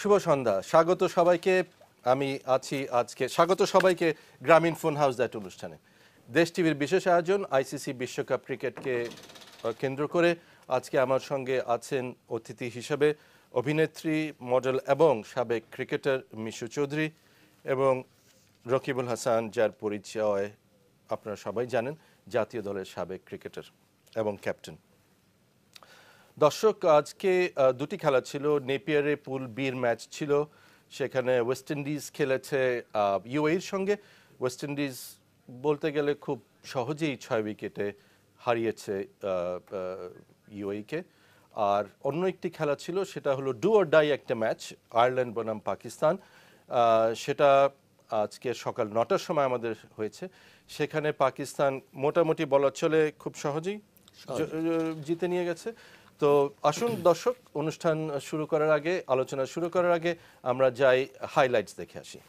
শুভ সন্ধ্যা, স্বাগত সবাইকে। আমি আছি আজকে, স্বাগত সবাইকে গ্রামীণ ফোন হাউস দ্যাট অনুষ্ঠানে। দেশ টিভির বিশেষ আয়োজন আইসিসি বিশ্বকাপ ক্রিকেটকে কেন্দ্র করে আজকে আমার সঙ্গে আছেন অতিথি হিসেবে অভিনেত্রী, মডেল এবং সাবেক ক্রিকেটার মিশু চৌধুরী এবং রকিবুল হাসান, যার পরিচয় আপনারা সবাই জানেন, জাতীয় দলের সাবেক ক্রিকেটার এবং ক্যাপ্টেন। দর্শক, আজকে দুটি খেলা ছিল। নেপিয়ারে পুল বির ম্যাচ ছিল, সেখানে ওয়েস্ট ইন্ডিজ খেলেছে ইউএইর সঙ্গে। ওয়েস্ট ইন্ডিজ বলতে গেলে খুব সহজেই 6 উইকেটে হারিয়েছে ইউএইকে। আর অন্য একটি খেলা ছিল, সেটা হলো ডু অর ডাই একটা ম্যাচ, আয়ারল্যান্ড বনাম পাকিস্তান। সেটা আজকে সকাল 9টার সময় আমাদের হয়েছে। সেখানে পাকিস্তান মোটামুটি বলা চলে খুব সহজেই জিতে নিয়ে গেছে। তো আসুন দর্শক, অনুষ্ঠান শুরু করার আগে, আলোচনা শুরু করার আগে আমরা যাই হাইলাইটস দেখে আসি।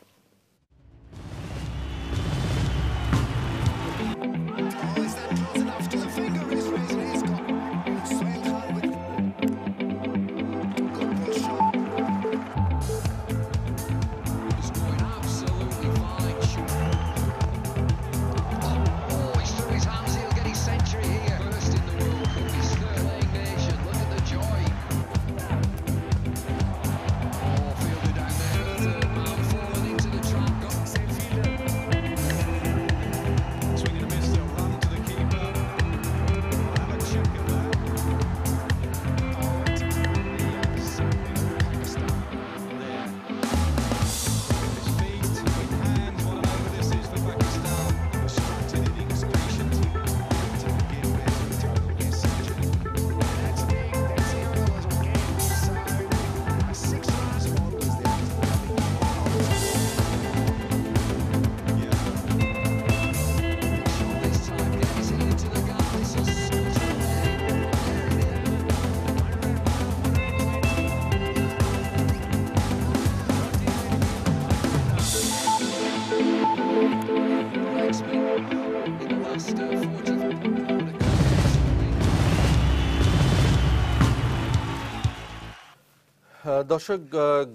দর্শক,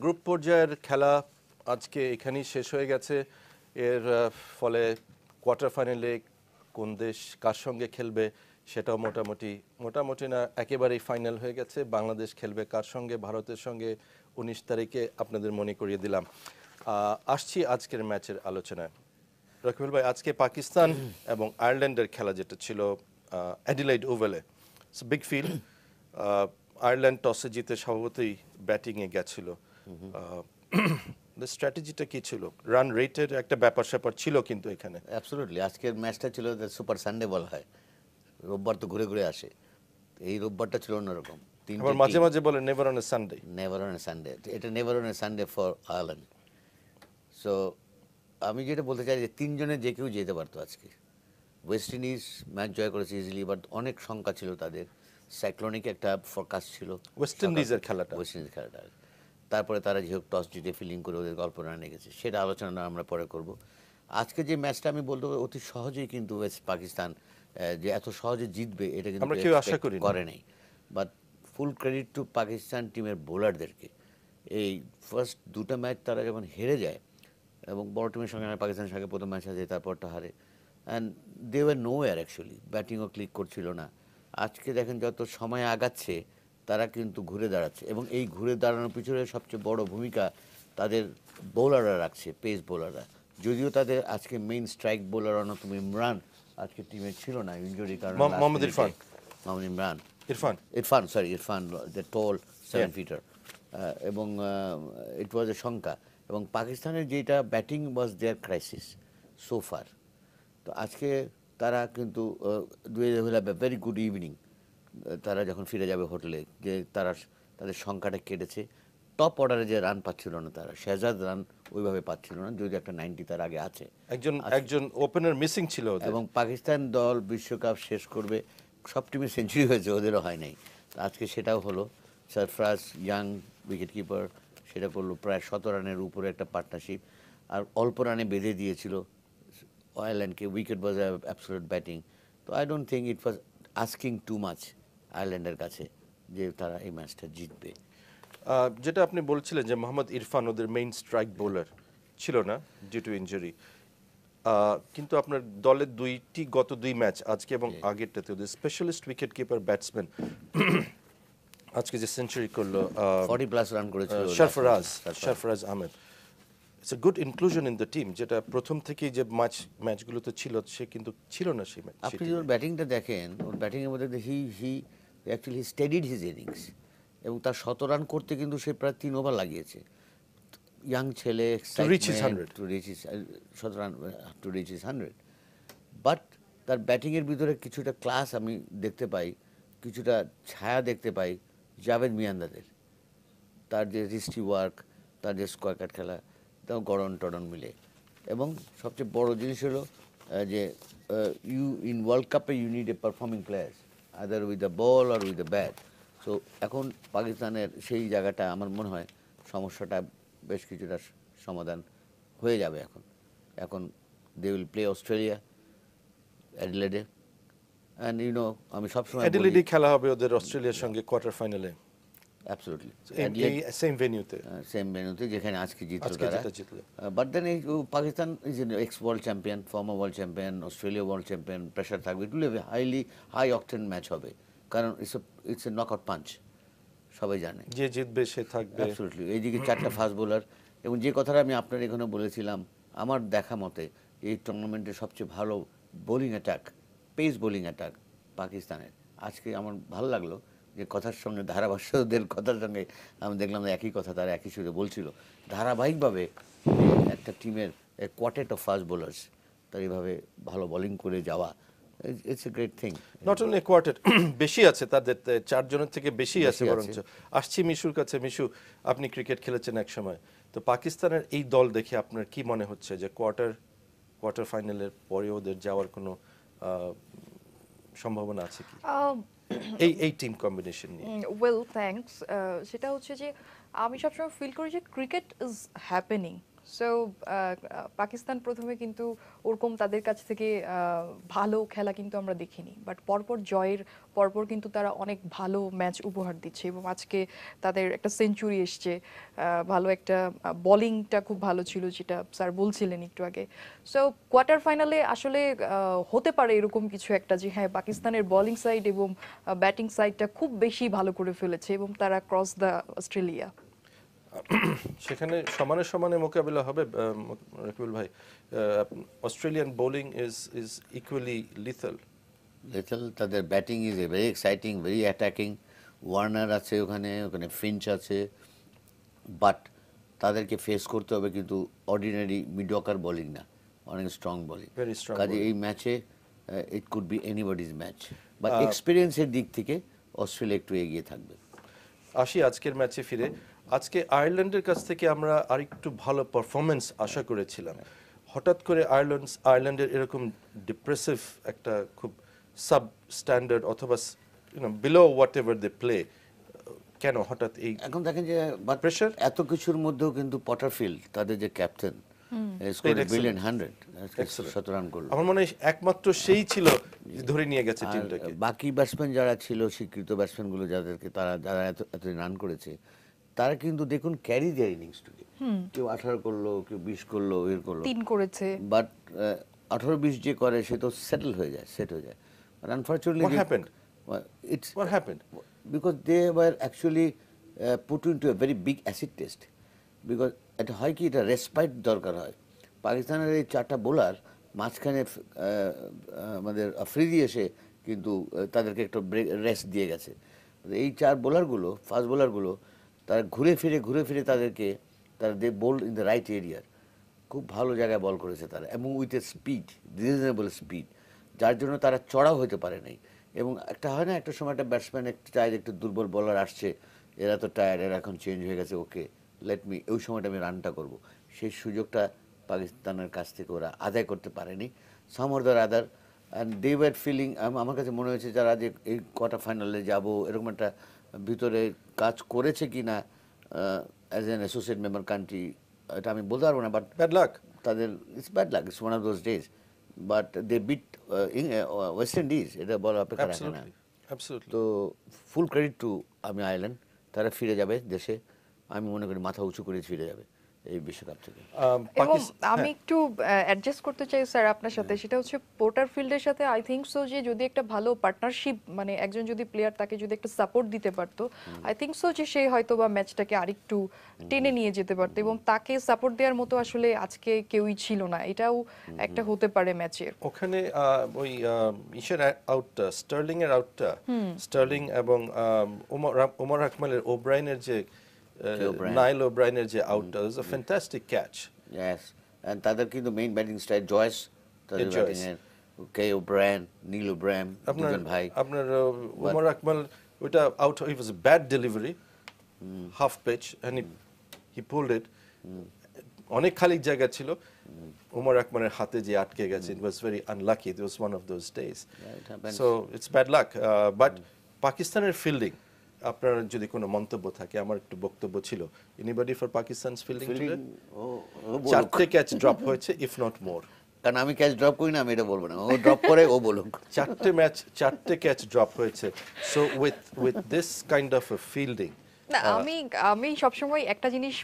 গ্রুপ পর্যায়ের খেলা আজকে এখানেই শেষ হয়ে গেছে। এর ফলে কোয়ার্টার ফাইনালে কোন দেশ কার সঙ্গে খেলবে সেটাও মোটামুটি না একেবারেই ফাইনাল হয়ে গেছে। বাংলাদেশ খেলবে কার সঙ্গে? ভারতের সঙ্গে 19 তারিখে, আপনাদের মনে করিয়ে দিলাম। আসছি আজকের ম্যাচের আলোচনায়। রকিবুল ভাই, আজকে পাকিস্তান এবং আয়ারল্যান্ডের খেলা যেটা ছিল অ্যাডিলেইড ওভালে, বিগ ফিল্ড। আয়ারল্যান্ড টসে জিতে স্বভাবতই ব্যাটিংয়ে গেছিল। স্ট্র্যাটেজিটা কি ছিল? রান রেটের একটা ব্যাপার স্যাপার ছিল কিন্তু এখানে। অ্যাবসলিউটলি আজকের ম্যাচটা ছিল সুপার সানডে বলা হয়, রোববার তো ঘুরে ঘুরে আসে। এই রোববারটা ছিল অন্যরকম। আবার মাঝে মাঝে বলে never on a Sunday. Never on a Sunday, এটা never on a Sunday for Ireland. So আমি যেটা বলতে চাই যে তিনজনে যে কেউ যেতে পারতো আজকে। ওয়েস্ট ইন্ডিজ ম্যাচ জয় করেছে ইজিলি, বাট অনেক শঙ্কা ছিল তাদের। সাইক্লোনিক একটা ফরকাস্ট ছিল ওয়েস্ট ইন্ডিজের খেলাটা। তারপরে তারা যেহেতু টস জিতে ফিল্ডিং করে ওদের গল্প রানে গেছে, সেটা আলোচনা আমরা পরে করব। আজকে যে ম্যাচটা আমি বলতে অতি সহজেই কিন্তু ওয়েস্ট পাকিস্তান যে এত সহজে জিতবে এটা কিন্তু কেউ আশা করে নাই। But full credit to Pakistan টিমের বোলারদেরকে। এই ফার্স্ট দুটো ম্যাচ তারা যখন হেরে যায়, এবং বড় টিমের সঙ্গে পাকিস্তানের সঙ্গে প্রথম ম্যাচ আছে, তারপরটা হারে, and they were nowhere actually, ব্যাটিংও ক্লিক করছিল না। আজকে দেখেন যত সময় আগাচ্ছে তারা কিন্তু ঘুরে দাঁড়াচ্ছে, এবং এই ঘুরে দাঁড়ানোর পিছনে সবচেয়ে বড় ভূমিকা তাদের বোলাররা রাখছে, পেস বোলাররা। যদিও তাদের আজকে মেইন স্ট্রাইক বোলার অন্যতম ইমরান আজকে টিমে ছিল না ইনজুরির কারণে। Mohammad Irfan the tall 7 footer, এবং ইট ওয়াজ এ শঙ্কা। এবং পাকিস্তানের যেটা batting was their crisis so far. তো আজকে তারা কিন্তু ভেরি গুড ইভিনিং। তারা যখন ফিরে যাবে হোটেলে, যে তাদের সংখ্যাটা কেটেছে। টপ অর্ডারে যে রান পাচ্ছিল না তারা, শেহজাদ রান ওইভাবে পাচ্ছিল না, যদি একটা 90 তার আগে আছে। একজন ওপেনার মিসিং ছিল। এবং পাকিস্তান দল বিশ্বকাপ শেষ করবে, সব টিমে সেঞ্চুরি হয়েছে, ওদেরও হয় নাই। আজকে সেটাও হলো। সারফরাজ ইয়াং উইকেট কিপার সেটা করলো, প্রায় 17 রানের উপরে একটা পার্টনারশিপ, আর অল্প রানে বেঁধে দিয়েছিল আয়ারল্যান্ডকে। উইকেট ওয়াজ অ্যাবসলিউট ব্যাটিং। তো I don't think it was asking too much আয়ারল্যান্ডের কাছে যে তারা এই ম্যাচটা জিতবে। যেটা আপনি বলছিলেন যে মোহাম্মদ ইরফান ওদের মেইন স্ট্রাইক বোলার ছিল না ডিউ টু ইনজুরি, কিন্তু আপনার দলের গত দুই ম্যাচ আজকে এবং আগেরটাতে ওদের স্পেশালিস্ট উইকেট কিপার ব্যাটসম্যান আজকে যে সেঞ্চুরি করলো 40+ রান করেছিল Sarfaraz Ahmed, it's a good inclusion in the team, যেটা প্রথম থেকেই যে ম্যাচগুলোতে ছিল সে কিন্তু ছিল না সেই ম্যাচ। আপনি যদি ওর ব্যাটিংটা দেখেন, ওর ব্যাটিংয়ের মধ্যে হি অ্যাকচুয়ালি স্টেডিড হিজ ইনিংস, এবং তার 100 রান করতে কিন্তু সে প্রায় 3 ওভার লাগিয়েছে। ইয়াং ছেলে, reach his 100. To reach is 100 run to reach is 100, but তার ব্যাটিংয়ের ভিতরে কিছুটা ক্লাস আমি দেখতে পাই, কিছুটা ছায়া দেখতে পাই জাভেদ মিয়ান্দাদের। তার যে রিস্টি ওয়ার্ক, তার যে স্কোয়ার কাট খেলা, তাও গড়ন টড়ন মিলে। এবং সবচেয়ে বড় জিনিস হলো যে ইউ ইন ওয়ার্ল্ড কাপে you need a performing players other with the ball আর উইথ দ্য ব্যাট। সো এখন পাকিস্তানের সেই জায়গাটা আমার মনে হয় সমস্যাটা বেশ কিছুটা সমাধান হয়ে যাবে। এখন দে উইল প্লে অস্ট্রেলিয়া অ্যাডিলেডে, অ্যান্ড আমি সবসময় অ্যাডিলেডে খেলা হবে ওদের অস্ট্রেলিয়ার সঙ্গে কোয়ার্টার ফাইনালে, অ্যাবসলিউটলি সেম ভেন্যুতে, যেখানে আজকে জিতলো আজকে তারা। যেটা জিতলো। বাট দেন এই Pakistan is ex world champion, former world champion, Australia world champion, pressure থাকবে, it will high octane match হবে, কারণ ইটস এ নকআউট পাঞ্চ, সবাই জানে যে জিতবে সে থাকবে। অ্যাবসলিউটলি। এইদিকে 4টা ফাস্ট বোলার, এবং যে কথাটা আমি আপনার এখানে বলেছিলাম, আমার দেখা মতে এই টুর্নামেন্টের সবচেয়ে ভালো bowling attack, pace bowling attack পাকিস্তানের। আজকে আমার ভালো লাগলো যে কথার সঙ্গে ধারাভাষ্যদের কথার সঙ্গে আমি দেখলাম একই কথা তারা একই সুরে বলছিল, ধারাবাহিকভাবে একটা টিমের কোয়ার্টেট অফ ফাস্ট বোলার্স তার এইভাবে ভালো বোলিং করে যাওয়া, it's a great thing. Not only quartet, বেশি আছে তাদের, 4 জনের থেকে বেশি আছে বরঞ্চ। আসছি মিশুর কাছে। মিশু, আপনি ক্রিকেট খেলেছেন এক সময়, তো পাকিস্তানের এই দল দেখে আপনার কি মনে হচ্ছে যে কোয়ার্টার ফাইনালের পরে ওদের যাওয়ার কোনো সম্ভাবনা আছে কি এই টিম কম্বিনেশন নিয়ে? Well thanks. সেটা হচ্ছে যে আমি সবসময় ফিল করি যে cricket is happening. So Pakistan প্রথমে কিন্তু ওরকম তাদের কাছ থেকে ভালো খেলা কিন্তু আমরা দেখিনি, বাট পরপর জয়ের পরপর কিন্তু তারা অনেক ভালো ম্যাচ উপহার দিচ্ছে, এবং আজকে তাদের একটা সেঞ্চুরি এসছে, ভালো একটা বোলিংটা খুব ভালো ছিল, যেটা স্যার বলছিলেন একটু আগে। সো কোয়ার্টার ফাইনালে আসলে হতে পারে এরকম কিছু একটা, যে হ্যাঁ পাকিস্তানের বোলিং সাইড এবং ব্যাটিং সাইডটা খুব বেশি ভালো করে ফেলেছে, এবং তারা ক্রস দ্য অস্ট্রেলিয়া। সেখানে সমানে সমানে মোকাবিলা হবে রাকিবুল ভাই। Australian bowling is equally lethal. তাদের batting is very exciting, very attacking. Warner আছে ওখানে ফিঞ্চ আছে, বাট তাদেরকে ফেস করতে হবে কিন্তু অর্ডিনারি মিডিওকার বোলিং না, অনেক স্ট্রং বোলিং। Very strong কাজে এই ম্যাচে it could be anybody's match, but এক্সপিরিয়েন্সের দিক থেকে অস্ট্রেলিয়া একটু এগিয়ে থাকবে। আসি আজকের ম্যাচে ফিরে। আজকে আয়ারল্যান্ডের কাছ থেকে আমরা আরেকটু ভালো পারফরমেন্স আশা করেছিলাম। হঠাৎ করে আয়ারল্যান্ডের এরকম ডিপ্রেসিভ একটা খুব সাব স্ট্যান্ডার্ড অথবা below whatever they play, কেন হঠাৎ এই এখন দেখেন যে প্রেশার? এত কিছুর মধ্যেও কিন্তু পটারফিল্ড তাদের যে ক্যাপ্টেন, ব্রিলিয়ান্ট 100 রান করলো। আমার মনে হয় একমাত্র সেই ছিল ধরে নিয়ে গেছে টিমটাকে। বাকি ব্যাটসম্যান যারা ছিল, স্বীকৃত ব্যাটসম্যানগুলো যাদেরকে যারা এত রান করেছে, তারা কিন্তু দেখুন ক্যারি দেয়ার ইনিংস টুকে, কেউ 18 করলো, কেউ 20 করলো, এর করলো 3 করেছে, বাট 18-20 যে করে সে তো সেট হয়ে যায়। But unfortunately, What happened? It's What happened? because they were actually put into a very big acid test. Because এটা হয় কি, এটা রেসপাইট দরকার হয়। পাকিস্তানের এই 4টা বোলার মাঝখানে আমাদের আফ্রিদি এসে কিন্তু তাদেরকে একটা রেস্ট দিয়ে গেছে। এই 4 বোলারগুলো, ফাস্ট বোলারগুলো, তারা ঘুরে ফিরে তারা দে বোল ইন দ্য রাইট এরিয়ার, খুব ভালো জায়গায় বল করেছে তারা, এবং with a speed, reasonable speed, যার জন্য তারা চড়াও হতে পারে নাই। এবং একটা হয় না, একটা সময় একটা ব্যাটসম্যান একটু চায়, একটু দুর্বল বলার আসছে, এরা তো টায়ার্ড, এরা এখন চেঞ্জ হয়ে গেছে, ওকে ওই সময়টা আমি রানটা করব, সেই সুযোগটা পাকিস্তানের কাছ থেকে ওরা আদায় করতে পারেনি। Some or the other, and they were feeling, আমার কাছে মনে হয়েছে যারা যে এই কোয়ার্টার ফাইনালে যাব এরকম একটা ভিতরে কাজ করেছে কি না as an associate member country, এটা আমি বলতে পারবো না, বাট ব্যাড লাক তাদের it's bad luck, it's one of those days, but they beat West Indies, এটা বলা অপেক্ষা রাখে না। তো ফুল ক্রেডিট টু আয়ারল্যান্ড, তারা ফিরে যাবে দেশে, আমি মনে করি মাথা উঁচু করে ফিরে যাবে এই বিশ্বকাপ থেকে। এবং আমি একটু অ্যাডজাস্ট করতে চাই স্যার আপনার সাথে, সেটা হচ্ছে পোর্টারফিল্ডের সাথে আই থিংক সো যে যদি একটা ভালো পার্টনারশিপ, মানে একজন যদি প্লেয়ার তাকে যদি একটা সাপোর্ট দিতে পারতো, আই থিংক সো যে সে হয়তো বা ম্যাচটাকে আরেকটু টেনে নিয়ে যেতে পারতো, এবং তাকে সাপোর্ট দেওয়ার মতো আসলে আজকে কেউই ছিল না, এটাও একটা হতে পারে ম্যাচের। ওখানে ওই ইসের আউটটা, স্টার্লিং এর আউটটা, স্টার্লিং এবং ওমর আকমালের ওব্রাইনের যে নাইল ওব্রাইনের যে আউটটা, is a fantastic catch. Yes, and তাদের কিন্তু মেইন ব্যাটিং স্টাইল জয়েস, তাদের Joyce. ব্যাটিং এর কে ওব্রায়ান, নীল ওব্রায়ান, আপনার দুজন ভাই। আপনার ওমর আকমাল ওইটা out, it was a bad delivery, half pitch and he pulled it. অনেক খালি জায়গা ছিল, ওমর আকমালের হাতে যে আটকে গেছে, it was very unlucky, it was one of those days. it happens. So it's bad luck, but পাকিস্তানের ফিল্ডিং আপনার যদি কোনো মন্তব্য থাকে, আমার একটু বক্তব্য ছিল, anybody for Pakistan's fielding today? চারটে ক্যাচ ড্রপ হয়েছে, ইফ নট মোর। কারণ আমি ক্যাচ ড্রপ করি না, আমি এটা বলবো না, ও ড্রপ করে ও বলুক। চারটে ক্যাচ ড্রপ হয়েছে। So with this kind of fielding, না, আমি সবসময় একটা জিনিস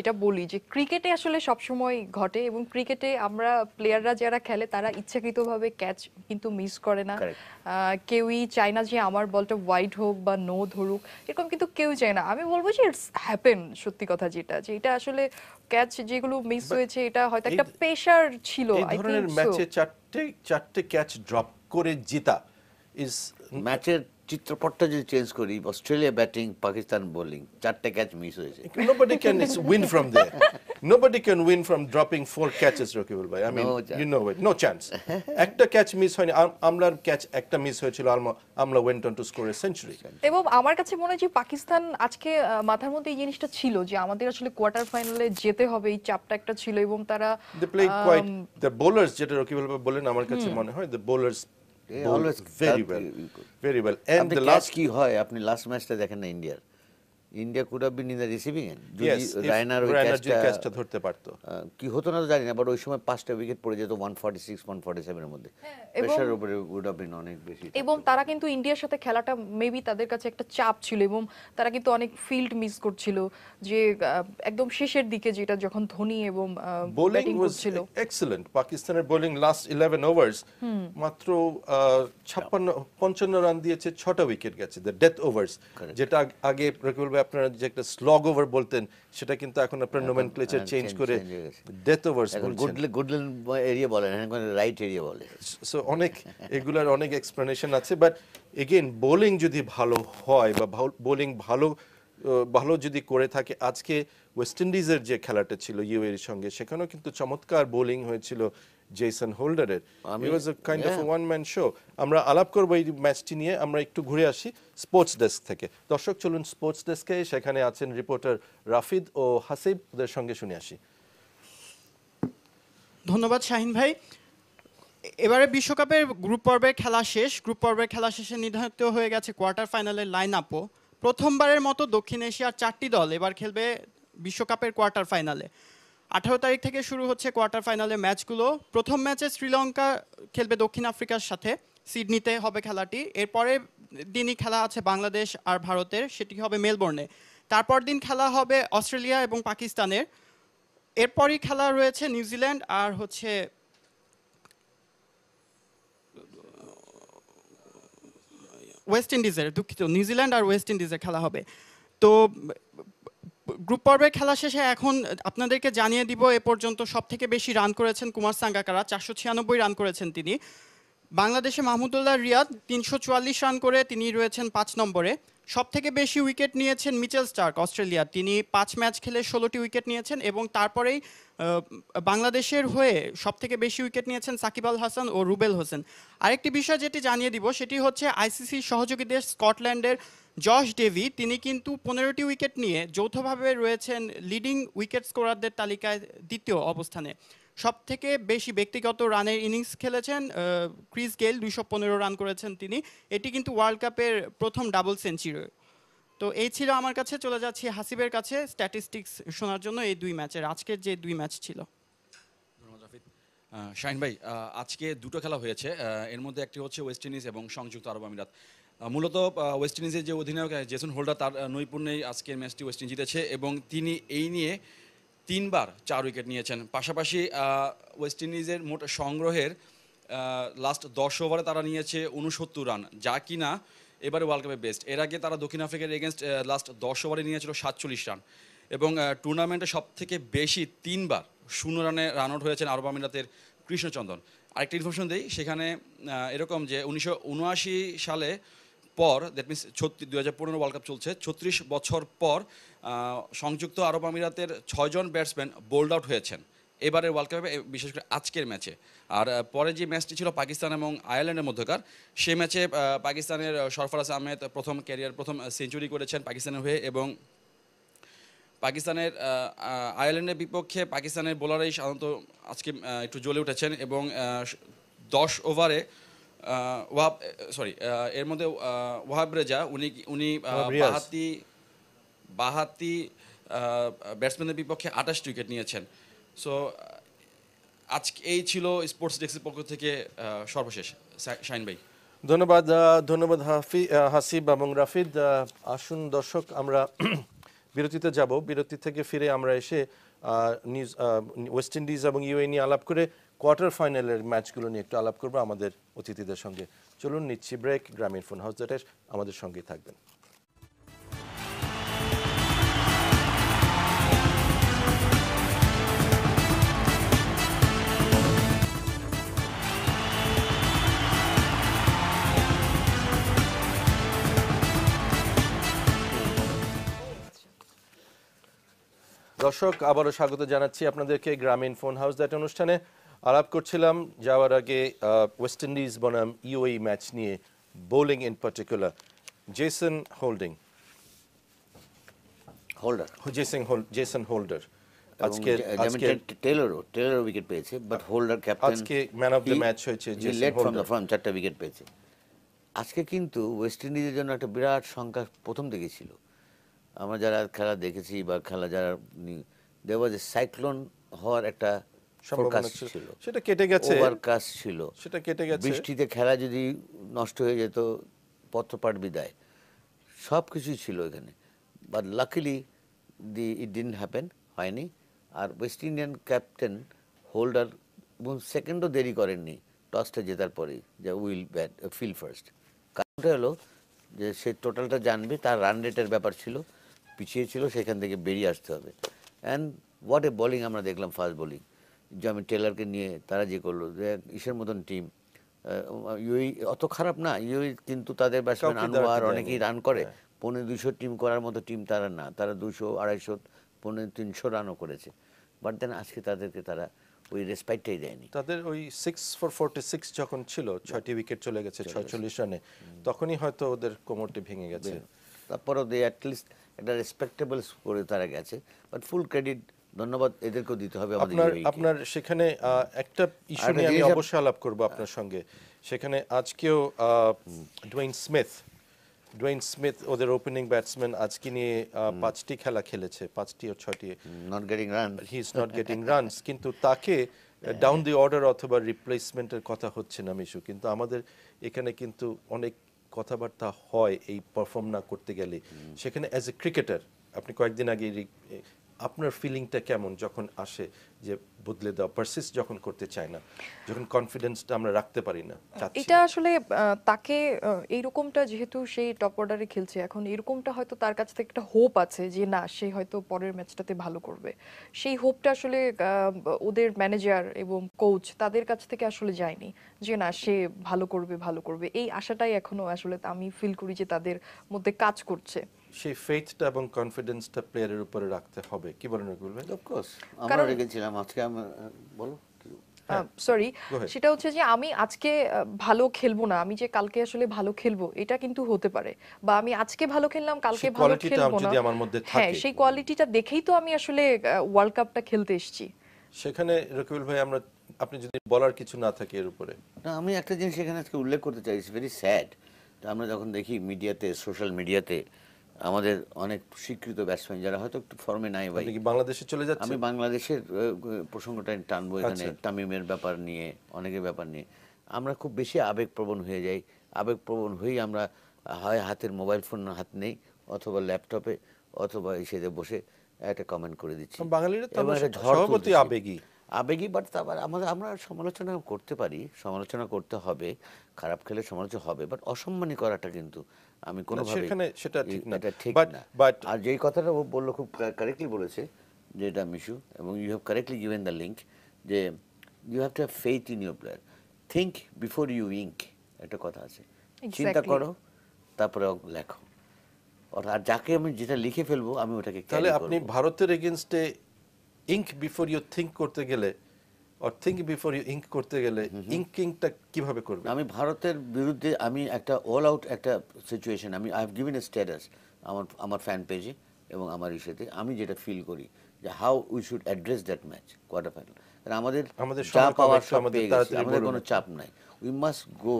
এটা বলি যে ক্রিকেটে আসলে সবসময় ঘটে, এবং ক্রিকেটে আমরা প্লেয়াররা যারা খেলে তারা ইচ্ছাকৃতভাবে ক্যাচ কিন্তু মিস করে না। Correct. কেউই চায় না যে আমার বলটা ওয়াইড হোক বা নো ধরুক, এরকম কিন্তু কেউ চায় না। আমি বলবো যে ইটস হ্যাপেন, সত্যি কথা যেটা, যে এটা আসলে ক্যাচ যেগুলো মিস হয়েছে এটা হয়তো একটা প্রেশার ছিল। এই আই ধরনের থিংক ম্যাচে চারটে ক্যাচ ড্রপ করে জেতা ইজ ম্যাচের চিত্রপটটা যদি চেঞ্জ করি, অস্ট্রেলিয়া ব্যাটিং, পাকিস্তান বোলিং, চারটে ক্যাচ মিস হয়েছে। nobody can win from there. Nobody can win from dropping 4 catches, Rakibul bhai. I mean, No chance. you know it. No chance. একটা catch miss হয়নি, আমলার catch একটা miss হয়েছিল, আমলা went on to score a century. এবং আমার কাছে মনে হয় যে পাকিস্তান আজকে মাথার মধ্যে এই জিনিসটা ছিল যে আমাদের আসলে কোয়ার্টার ফাইনালে যেতে হবে, এই চাপটা একটা ছিল, এবং তারা They played quite, the bowlers, যেটা রকিবুল ভাই বলেন, আমার কাছে মনে হয় the bowlers They bowled always very help well. you. Very well. And আপনি the ক্যাচ last, কি হয়, আপনি লাস্ট ম্যাচটা দেখেন না ইন্ডিয়ার, India could have been in the receiving and. যদি yes, if রায়নার ওই রায়নার যদি ক্যাচটা ক্যাচটা ধরতে পারতো। কি হতো না তো জানি না, বাট ওই সময় 5টা উইকেট পড়ে যেত 146 147 এর মধ্যে, এবং- প্রেসার উপরে উড হ্যাভ বিন অনেক বেশি। এবং তারা কিন্তু ইন্ডিয়ার সাথে খেলাটা মেবি তাদের কাছে একটা চাপ ছিল, এবং তারা কিন্তু অনেক ফিল্ড মিস করছিল, যে একদম শেষের দিকে যেটা যখন ধোনি এবং ব্যাটিং Bowling was করছিল। excellent. পাকিস্তানের বোলিং লাস্ট 11 ওভার্স মাত্র 55 রান দিয়েছে, 6টা উইকেট গেছে, দ্য ডেথ ওভার্স। Correct. যেটা আগে রকিবুল ভাই আপনারা যে একটা স্লগ ওভার বলতেন, সেটা কিন্তু এখন আপনার নোমেনক্লেচার চেঞ্জ করে change হয়ে গেছে। ডেথ ওভার্স এখন বলছেন। গুডল্যান্ড এরিয়া বলে না, এখন রাইট এরিয়া বলে। সো অনেক এগুলার অনেক এক্সপ্লেনেশন আছে, বাট এগেইন বোলিং যদি ভালো হয় বা বোলিং ভালো যদি করে থাকে, আজকে ওয়েস্ট ইন্ডিজের যে খেলাটা ছিল ইউএর সঙ্গে, সেখানেও কিন্তু চমৎকার বোলিং হয়েছিল জেসন হোল্ডারের। It was a kind of one man show. আমরা আলাপ করবো এই ম্যাচটি নিয়ে, আমরা একটু ঘুরে আসি স্পোর্টস ডেস্ক থেকে। দর্শক চলুন স্পোর্টস ডেস্কে, সেখানে আছেন রিপোর্টার রাফিদ ও হাসিব, ওদের সঙ্গে শুনে আসি। ধন্যবাদ শাহিন ভাই। এবারে বিশ্বকাপের গ্রুপ পর্বের খেলা শেষ। গ্রুপ পর্বের খেলা শেষে নির্ধারিত হয়ে গেছে কোয়ার্টার ফাইনালের লাইন আপও। প্রথমবারের মতো দক্ষিণ এশিয়ার 4টি দল এবার খেলবে বিশ্বকাপের কোয়ার্টার ফাইনালে। 18 তারিখ থেকে শুরু হচ্ছে কোয়ার্টার ফাইনালের ম্যাচগুলো। প্রথম ম্যাচে শ্রীলঙ্কা খেলবে দক্ষিণ আফ্রিকার সাথে, সিডনিতে হবে খেলাটি। এরপরে দিনই খেলা আছে বাংলাদেশ আর ভারতের, সেটি হবে মেলবোর্নে। তারপর দিন খেলা হবে অস্ট্রেলিয়া এবং পাকিস্তানের। এরপরই খেলা রয়েছে নিউজিল্যান্ড আর হচ্ছে ওয়েস্ট ইন্ডিজের, দুঃখিত, নিউজিল্যান্ড আর ওয়েস্ট ইন্ডিজের খেলা হবে। তো গ্রুপ পর্বের খেলা শেষে এখন আপনাদেরকে জানিয়ে দিব এ পর্যন্ত সব থেকে বেশি রান করেছেন কুমার সাঙ্গাকারা, 496 রান করেছেন তিনি। বাংলাদেশে মাহমুদুল্লাহ রিয়াদ 344 রান করে তিনি রয়েছেন 5 নম্বরে। সব থেকে বেশি উইকেট নিয়েছেন মিচেল স্টার্ক অস্ট্রেলিয়া, তিনি 5 ম্যাচ খেলে 16টি উইকেট নিয়েছেন। এবং তারপরেই বাংলাদেশের হয়ে সব থেকে বেশি উইকেট নিয়েছেন সাকিব আল হাসান ও রুবেল হোসেন। আরেকটি বিষয় যেটি জানিয়ে দিব সেটি হচ্ছে আইসিসির সহযোগী দেশ স্কটল্যান্ডের জশ ডেভি, তিনি কিন্তু 15টি উইকেট নিয়ে যৌথভাবে রয়েছেন লিডিং উইকেট স্কোরারদের তালিকায় 2য় অবস্থানে। সব থেকে বেশি ব্যক্তিগত রানের ইনিংস খেলেছেন ক্রিস গেইল, 215 রান করেছেন তিনি। এটি কিন্তু ওয়ার্ল্ড কাপের প্রথম ডাবল সেঞ্চুরি। তো এই ছিল আমার কাছে। চলে যাচ্ছি হাসিবের কাছে স্ট্যাটিস্টিক্স শোনার জন্য এই 2 ম্যাচের, আজকের যে 2 ম্যাচ ছিল। ধন্যবাদ রাফিদ। শাহিন ভাই, আজকে দুটো খেলা হয়েছে, এর মধ্যে একটি হচ্ছে ওয়েস্ট ইন্ডিজ এবং সংযুক্ত আরব আমিরাত। মূলত ওয়েস্ট ইন্ডিজের যে অধিনায়ক জেসন হোল্ডার তার নৈপুণ্যেই আজকের ম্যাচটি ওয়েস্ট ইন্ডিজ জিতেছে এবং তিনি এই নিয়ে 3 বার 4 উইকেট নিয়েছেন। পাশাপাশি ওয়েস্ট ইন্ডিজের মোট সংগ্রহের লাস্ট 10 ওভারে তারা নিয়েছে 69 রান, যা কিনা এবারে ওয়ার্ল্ড কাপে বেস্ট। এর আগে তারা দক্ষিণ আফ্রিকার এগেনস্ট লাস্ট 10 ওভারে নিয়েছিল 47 রান এবং টুর্নামেন্টে সবথেকে বেশি 3 বার 0 রানে রান আউট হয়েছেন আরব আমিরাতের কৃষ্ণচন্দন। আরেকটা ইনফরমেশন দিই, সেখানে এরকম যে 1979 সালে পর, দ্যাট মিনস 2015 ওয়ার্ল্ড কাপ চলছে, 36 বছর পর সংযুক্ত আরব আমিরাতের 6 জন ব্যাটসম্যান বোল্ড আউট হয়েছেন এবারের ওয়ার্ল্ড কাপে, বিশেষ করে আজকের ম্যাচে। আর পরে যে ম্যাচটি ছিল পাকিস্তান এবং আয়ারল্যান্ডের মধ্যকার, সেই ম্যাচে পাকিস্তানের সরফরাজ আহমেদ প্রথম সেঞ্চুরি করেছেন পাকিস্তানের হয়ে এবং পাকিস্তানের আয়ারল্যান্ডের বিপক্ষে পাকিস্তানের বোলারই সাধারণত আজকে একটু জ্বলে উঠেছেন এবং 10 ওভারে এর মধ্যে ওয়াহাব রেজা উনি রিয়াজ। বাহাতি ব্যাটসম্যানদের বিপক্ষে 28 উইকেট নিয়েছেন। সো আজকে এই ছিল স্পোর্টস ডেস্কের পক্ষ থেকে সর্বশেষ। শাহিন ভাই, ধন্যবাদ। ধন্যবাদ হাসিব এবং রাফিদ। আসুন দর্শক, আমরা বিরতিতে যাব। বিরতি থেকে ফিরে আমরা এসে ওয়েস্ট ইন্ডিজ এবং ইউএই নিয়ে আলাপ করে কোয়ার্টার ফাইনালের ম্যাচগুলো নিয়ে একটু আলাপ করবো আমাদের অতিথিদের সঙ্গে। চলুন নিচ্ছি ব্রেক। গ্রামীণ ফোন হাউস দ্যাটের আমাদের সঙ্গেই থাকবেন। দর্শক, আবারও স্বাগত জানাচ্ছি আপনাদেরকে গ্রামীণ ফোন হাউস দ্যাট অনুষ্ঠানে। আলাপ করছিলাম যাওয়ার আগে ওয়েস্ট ইন্ডিজ বনাম ইউএই ম্যাচ নিয়ে, bowling in particular. Jason holder আজকে টেলর উইকেট পেয়েছে, বাট হোল্ডার ক্যাপ্টেন আজকে ম্যান অফ দ্য ম্যাচ হয়েছে। লেড ফ্রম দ্য ফ্রন্ট 4টা উইকেট পেয়েছে। আজকে কিন্তু ওয়েস্ট ইন্ডিজের জন্য একটা বিরাট সংখ্যা প্রথম থেকে ছিল। আমরা যারা খেলা দেখেছি বা খেলা যারা দেওয়া ওয়াজ এ সাইক্লোন হওয়ার একটা ফোরকাস্ট ছিল, সেটা কেটে গেছে। ওভারকাস্ট ছিল, সেটা কেটে গেছে। বৃষ্টিতে খেলা যদি নষ্ট হয়ে যেত, পত্রপাঠ বিদায়, সব কিছুই ছিল এখানে। But luckily it didn't happen, হয়নি। আর ওয়েস্ট ইন্ডিয়ান ক্যাপ্টেন হোল্ডার সেকেন্ডও দেরি করেননি টসটা জেতার পরেই, যে উইল ফিল ফার্স্ট। কারণটা হলো যে সে টোটালটা জানবে, তার রান রেটের ব্যাপার ছিল, পিছিয়ে ছিল, সেখান থেকে বেরিয়ে আসতে হবে। অ্যান্ড হোয়াট এ বোলিং আমরা দেখলাম, ফাস্ট বোলিং। যেমন টেলারকে নিয়ে তারা যে করলো, যে ইসের মতন টিম, ইউই অত খারাপ না, ইউই কিন্তু তাদের ব্যাটসম্যান আনোয়ার অনেকেই রান করে, 250 টিম করার মতো টিম তারা না, তারা 200, 250, 300 রানও করেছে। বাট দেন আজকে তাদেরকে তারা ওই রেসপেক্টটাই দেয়নি। তাদের ওই 6 for 46 যখন ছিল, 6টি উইকেট চলে গেছে 46 রানে, তখনই হয়তো ওদের কোমরটি ভেঙে গেছে। তারপরও দে অ্যাটলিস্ট একটা রেসপেক্টেবল করে তারা গেছে। বাট ফুল ক্রেডিট, ধন্যবাদ এদেরকেও দিতে হবে আমাদের। আপনার সেখানে একটা ইস্যু নিয়ে আমি অবশ্যই আলাপ করব আপনার সঙ্গে। সেখানে আজকেও ডুয়েইন স্মিথ ওদের ওপেনিং ব্যাটসম্যান, আজকে নিয়ে 5টি খেলা খেলেছে, 5টি ও 6টি not getting run, he is not getting runs, কিন্তু তাকে ডাউন দি অর্ডার অথবা রিপ্লেসমেন্টের কথা হচ্ছে না মিশু। কিন্তু আমাদের এখানে কিন্তু অনেক কথাবার্তা হয় এই পারফর্ম না করতে গেলে। সেখানে অ্যাজ এ ক্রিকেটার আপনি কয়েকদিন আগে আপনার ফিলিংটা কেমন যখন আসে যে বদলে দেওয়া, পারসিস্ট যখন করতে চায় না, যখন কনফিডেন্সটা আমরা রাখতে পারি না? এটা আসলে তাকে এইরকমটা, যেহেতু সেই টপ অর্ডারে খেলছে এখন, এরকমটা হয়তো তার কাছ থেকে একটা হোপ আছে যে না, সে হয়তো পরের ম্যাচটাতে ভালো করবে। সেই হোপটা আসলে ওদের ম্যানেজার এবং কোচ তাদের কাছ থেকে আসলে যায়নি যে না, সে ভালো করবে। এই আশাটাই এখনো আসলে আমি ফিল করি যে তাদের মধ্যে কাজ করছে। সেই ফেথটা এবং কনফিডেন্সটা প্লেয়ারের উপরে রাখতে হবে। কি বলেন রকুল ভাই? অফকোর্স আমরা রেখেছিলাম আজকে। বলো। সরি, সেটা হচ্ছে যে আমি আজকে ভালো খেলবো না, আমি যে কালকে আসলে ভালো খেলবো, এটা কিন্তু হতে পারে। বা আমি আজকে ভালো খেললাম, কালকে ভালো খেলবো না, হ্যাঁ, সেই কোয়ালিটিটা দেখেই তো আমি আসলে ওয়ার্ল্ড কাপটা খেলতে এসেছি। সেখানে রকিবুল ভাই, আপনি যদি বলার কিছু না থাকে এর উপরে। না, আমি একটা জিনিস এখানে আজকে উল্লেখ করতে চাই, ইটস ভেরি স্যাড। আমরা যখন দেখি মিডিয়াতে, সোশ্যাল মিডিয়াতে, আমাদের অনেক স্বীকৃত ব্যাটসম্যান যারা হয়তো একটু ফর্মে নাই, ভাই বাংলাদেশে চলে যাচ্ছে। আমি বাংলাদেশের প্রসঙ্গটা টানবো এখানে, তামিমের ব্যাপার নিয়ে, অনেকের ব্যাপার নিয়ে আমরা খুব বেশি আবেগপ্রবণ হয়ে যাই। আবেগপ্রবণ হয়েই আমরা হয় হাতের মোবাইল ফোন হাত নেই, অথবা ল্যাপটপে, অথবা এসে বসে একটা কমেন্ট করে দিচ্ছি। বাঙালিরা তো এবং আমরা একটা ঝড় স্বভাবতই তুলতেছি। আবেগী। আবেগী, বাট তারপর আমরা সমালোচনা করতে পারি, সমালোচনা করতে হবে, খারাপ খেলে সমালোচনা হবে, বাট অসম্মানী করাটা কিন্তু আমি কোনোভাবে সেখানে সেটা ঠিক না। এটা ঠিক But- না। but আর যেই কথাটা ও বললো খুব কারেক্টলি বলেছে, যেটা মিশু, এবং you have correctly given the link, যে you have to have faith in your player, think before you ink, একটা কথা আছে, চিন্তা Exactly. করো তারপরে লেখো। আর যাকে আমি যেটা লিখে ফেলবো আমি ওটাকে তাহলে carry আপনি করবো। ভারতের এগেনস্টে ইঙ্ক বিফোর ইউ থিঙ্ক করতে গেলে, or think before you ink করতে গেলে ইঙ্কিংটা কিভাবে করবে? আমি ভারতের বিরুদ্ধে আমি একটা অল আউট একটা সিচুয়েশন, আমি I have given a status আমার ফ্যান পেজে এবং আমার ইসেতে, আমি যেটা ফিল করি যে how we should address that match quarter final. কারণ আমাদের আমাদের যা সময় কম, পাওয়ার একটু সব আমাদের পেয়ে গেছি, তাড়াতাড়ি আমাদের বলুন কোনো একটু। চাপ নাই। উই মাস্ট গো,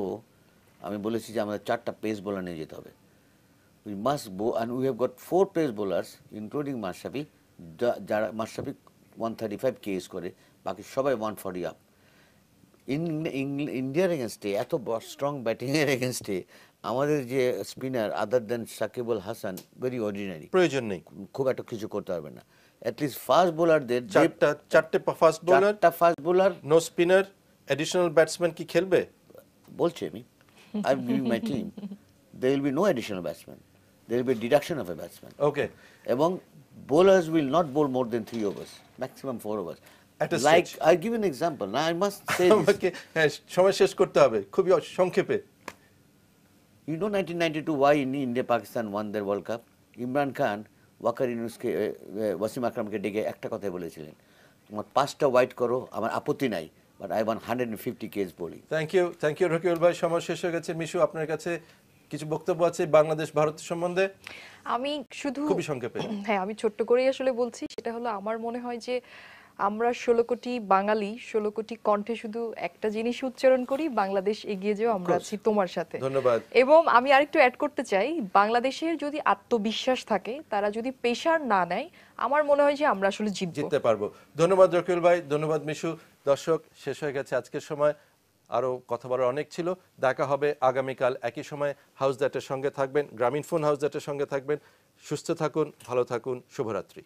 আমি বলেছি যে আমাদের 4টা পেস বোলার নিয়ে যেতে হবে। We must go, and we have got 4 pace bowlers including Mashrafe, যারা মাশরাফি 135 কেস করে, বাকি সবাই 140 আপ। ইন্ডিয়ার এগেনস্টে এত স্ট্রং ব্যাটিংয়ের এগেনস্টে আমাদের যে স্পিনার আদার দেন সাকিব আল হাসান ভেরি অর্ডিনারি, প্রয়োজন নেই। খুব একটা কিছু করতে পারবে না। অ্যাটলিস্ট ফাস্ট বোলারদের চারটে fast bowler, fast bowler no spinner, additional batsman কি খেলবে? বলছি আমি, I am giving my team, there will be no additional batsman, there will be deduction of a batsman, ওকে, এবং bowlers will not bowl more than 3 overs, maximum 4 overs. At a Like stage. I give an example, now I must say this. আমাকে হ্যাঁ সময় শেষ করতে হবে খুবই সংক্ষেপে। You know 1992 why India Pakistan won their World Cup? Imran Khan Waker ইউনুসকে ওয়াসিম আকরামকে ডেকে একটা কথাই বলেছিলেন, তোমার 5টা ওয়াইড করো, আমার আপত্তি নাই, বাট আই ওয়ান্ট 150 কেজ বোলিং। থ্যাংক ইউ রকিউল ভাই, সময় শেষ হয়ে গেছে। মিশু, আপনার কাছে কিছু বক্তব্য আছে বাংলাদেশ ভারত সম্বন্ধে? আমি শুধু খুবই সংক্ষেপে। হ্যাঁ, আমি ছোট্ট করেই আসলে বলছি, সেটা হলো আমার মনে হয় যে আমরা 16 কোটি বাঙালি 16 কোটি কণ্ঠে শুধু একটা জিনিস উচ্চারণ করি, বাংলাদেশ এগিয়ে যাও, আমরা আছি তোমার সাথে। ধন্যবাদ। এবং আমি আরেকটু অ্যাড করতে চাই, বাংলাদেশের যদি আত্মবিশ্বাস থাকে, তারা যদি প্রেশার না নেয়, আমার মনে হয় যে আমরা আসলে জিততে পারবো। ধন্যবাদ রকিউল ভাই, ধন্যবাদ মিশু। দর্শক, শেষ হয়ে গেছে আজকের সময়, আরও কথা বলার অনেক ছিল। দেখা হবে আগামীকাল একই সময়। হাউস দ্যাটের সঙ্গে থাকবেন, গ্রামীণ ফোন হাউস দ্যাটের সঙ্গে থাকবেন। সুস্থ থাকুন, ভালো থাকুন, শুভরাত্রি।